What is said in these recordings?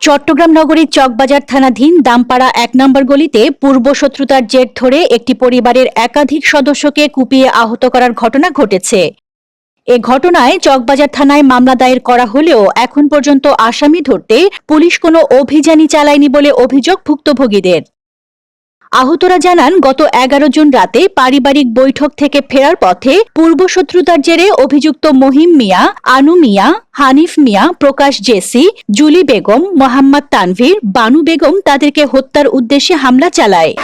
চট্টগ্রাম নগরীর চকবাজার থানাধীন দামপাড়া ১ নম্বর গলিতে পূর্ব শত্রুতার জের ধরে একটি পরিবারের একাধিক সদস্যকে কুপিয়ে আহত করার ঘটনা ঘটেছে। এ ঘটনায় চকবাজার থানায় মামলা দায়ের করা হলেও এখন পর্যন্ত আসামি ধরতে পুলিশ কোনো অভিযানই চালায়নি বলে অভিযোগ ভুক্তভোগীদের। আহতরা জানান, গত ১১ জুন রাতে পারিবারিক বৈঠক থেকে ফেরার পথে পূর্ব শত্রুতার জেরে অভিযুক্ত মহিম মিয়া, আনু মিয়া, হানিফ মিয়া, প্রকাশ জেসি, জুলি বেগম, মোহাম্মদ তানভীর, বানু বেগম তাদেরকে হত্যার উদ্দেশ্যে হামলা চালায়।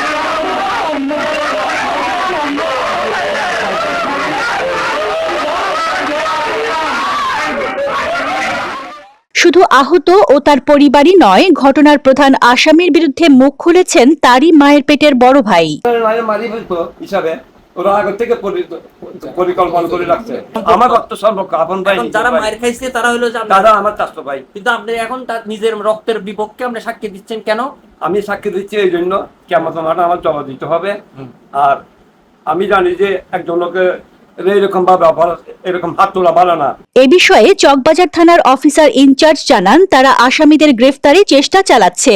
শুধু আহত ও তার পরিবারই নয়, ঘটনার প্রধান আসামির বিরুদ্ধে মুখ খুলেছেন তারই মায়ের পেটের বড় ভাই। ওরা আগে থেকে পরিকল্পনা করে রাখছে। আমার রক্ত সম্পর্ক আপন ভাই, যারা মায়ের খাইছে তারা হলো দাদা আমার চাচতো ভাই। কিন্তু আপনি এখন তার নিজের রক্তের বিপক্ষে আপনি সাক্ষী দিচ্ছেন কেন? আমি সাক্ষী দিচ্ছি এই জন্য, কেমন আমার জবাব দিতে হবে। আর আমি জানি যে একজন লোকে এরকম ভাবে এরকম হাত তোলা ভালো না। এ বিষয়ে চকবাজার থানার অফিসার ইনচার্জ জানান, তারা আসামিদের গ্রেফতারে চেষ্টা চালাচ্ছে।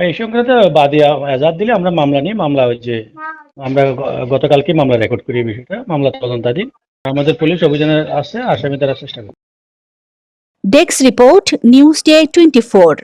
এই সংক্রান্ত বাদী আজাদ দিলে আমরা মামলা নিয়ে মামলা হচ্ছে, আমরা গতকালকে মামলা রেকর্ড করি। বিষয়টা মামলা তদন্তাধীন, আমাদের পুলিশ অভিযানে আসছে, আসামি তারা চেষ্টা করবে। Desk report, news day 24।